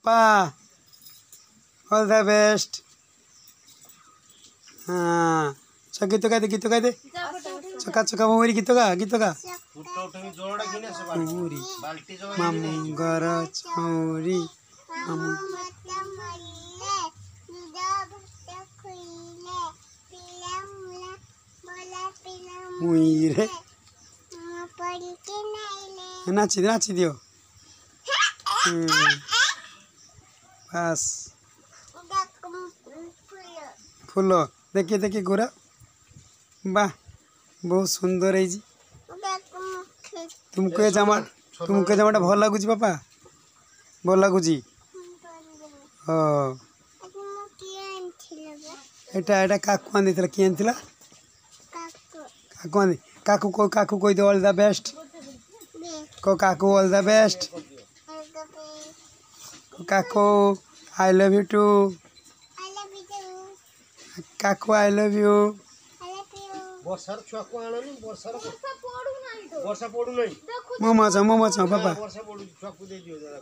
पापा all the best. हाँ चल गीत गा दे चका चका मोरी गीत गा मोरी मामू घर चौरी मामू मुई रे नाची दियो। बस फूल देखिए गोरा वाह बहुत सुंदर है जी। तुमको ये जमाटा भल लगुच पापा भल लगुच हाँ एटा काकू आनी किए आनी काकू कह दे ऑल द बेस्ट को काकू ऑल द बेस्ट काकू आई लव यू टू काकू आई लव यू। वर्षार छुआ को आननी वर्षा पड़ू नहीं मोमो पापा वर्षा पड़ू छुआ को दे दियो जरा।